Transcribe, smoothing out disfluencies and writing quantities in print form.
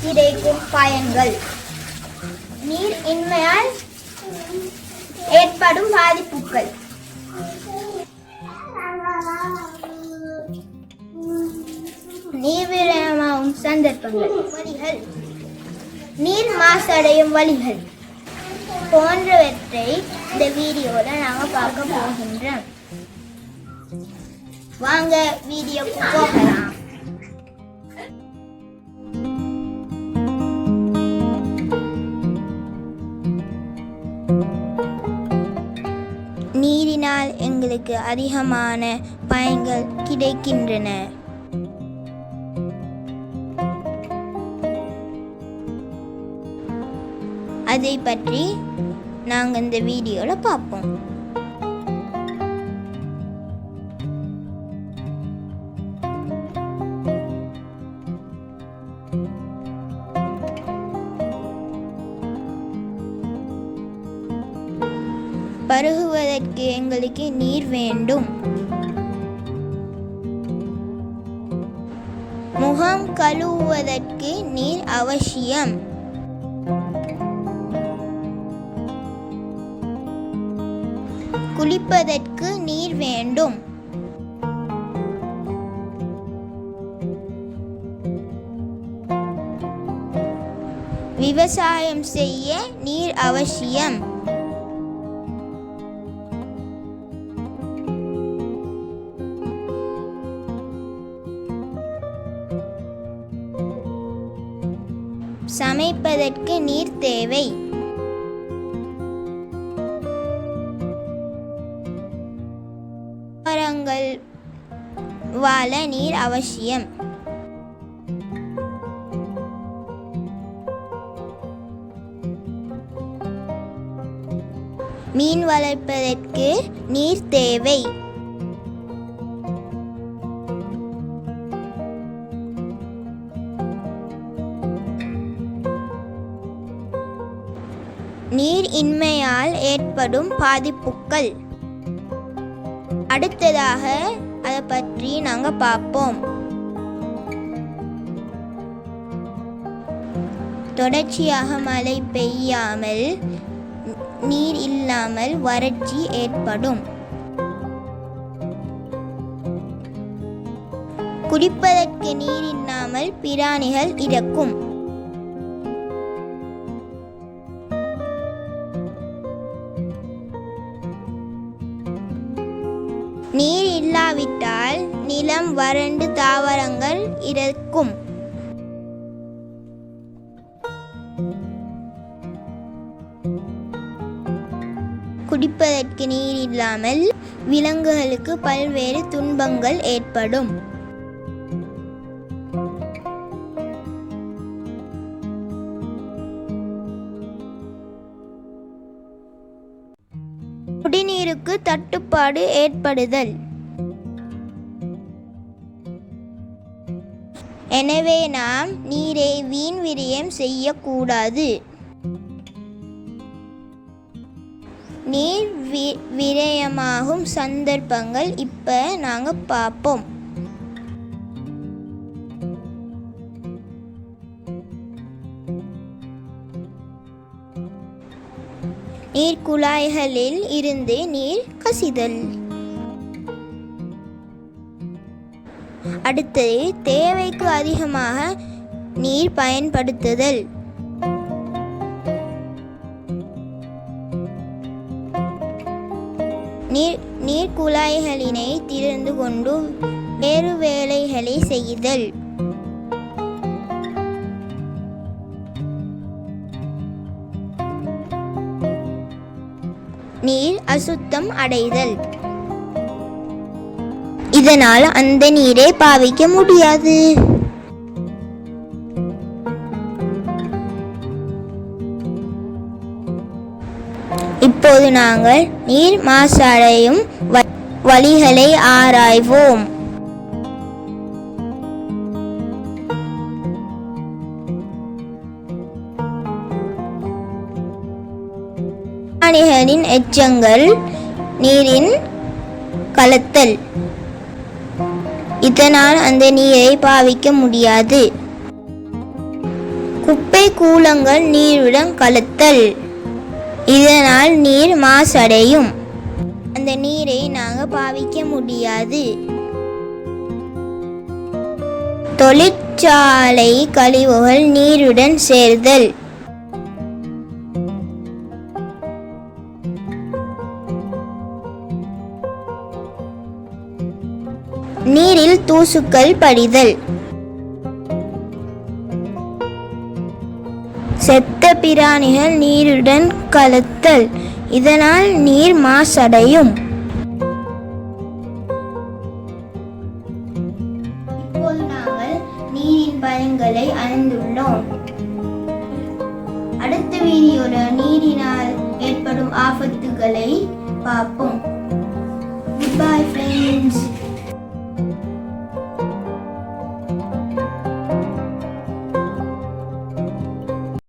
கிடைக்கும் பயன்கள். நீர் இன்மையால் ஏற்படும் பாதிப்புகள். நீர் விரயமாகும் சந்தர்ப்பங்கள். வழிகள். நீர் மாசடையும் வழிகள் போன்றவற்றை இந்த வீடியோல நாங்கள் பார்க்க போகின்றோம். வாங்க வீடியோக்கு போகலாம். நீரினால் எங்களுக்கு அதிகமான பயன்கள் கிடைக்கின்றன. அதை பற்றி நாங்கள் இந்த வீடியோவில் பார்ப்போம். பருகுவதற்கு எங்களுக்கு நீர் வேண்டும். முகம் கழுவுவதற்கு நீர் அவசியம். குளிப்பதற்கு நீர் வேண்டும். விவசாயம் செய்ய நீர் அவசியம். சமைப்பதற்கு நீர் தேவை. மரங்கள் வாழ நீர் அவசியம். மீன் வளர்ப்பதற்கு நீர் தேவை. நீர் இன்மையால் ஏற்படும் பாதிப்புகள். அடுத்ததாக அதை பற்றி நாங்கள் பார்ப்போம். தொடர்ச்சியாக மழை பெய்யாமல் நீர் இல்லாமல் வறட்சி ஏற்படும். குடிப்பதற்கு நீர் இல்லாமல் பிராணிகள் இறக்கும். நீர் இல்லாவிட்டால் நிலம் வறண்டு தாவரங்கள் இறக்கும். குடிப்பதற்கு நீர் இல்லாமல் விலங்குகளுக்கு பல்வேறு துன்பங்கள் ஏற்படும். குடிநீருக்கு தட்டுப்பாடு ஏற்படுதல். எனவே நாம் நீரை வீண் விரயம் செய்யக்கூடாது. நீர் விரயமாகும் சந்தர்ப்பங்கள் இப்ப நாங்க பார்ப்போம். நீர் குழாய்களில் இருந்து நீர் கசிதல். அடுத்தது தேவைக்கு அதிகமாக நீர் பயன்படுத்துதல். நீர் குழாய்களினை திறந்து கொண்டு வேறு வேலைகளை செய்தல். நீர் அசுத்தம் அடைதல். இதனால் அந்த நீரை பாவிக்க முடியாது. இப்போது நாங்கள் நீர் மாசடையும் வழிகளை ஆராய்வோம். பிராணிகளின் எச்சங்கள் நீரின் கலத்தல். இதனால் அந்த நீரை பாவிக்க முடியாது. குப்பை கூளங்கள் நீருடன் கலத்தல், இதனால் நீர் மாசடையும். அந்த நீரை நாங்கள் பாவிக்க முடியாது. தொழிற்சாலை கழிவுகள் நீருடன் சேர்தல், நீரில் தூசுக்கள் படிதல், செத்த பிராணிகள் நீருடன் கலத்தல், இதனால் நீர் மாசடையும். இப்போது நாங்கள் நீரின் பயன்களை அறிந்துள்ளோம். அடுத்த வீடியோவில் நீரினால் ஏற்படும் ஆபத்துகளை பார்ப்போம்.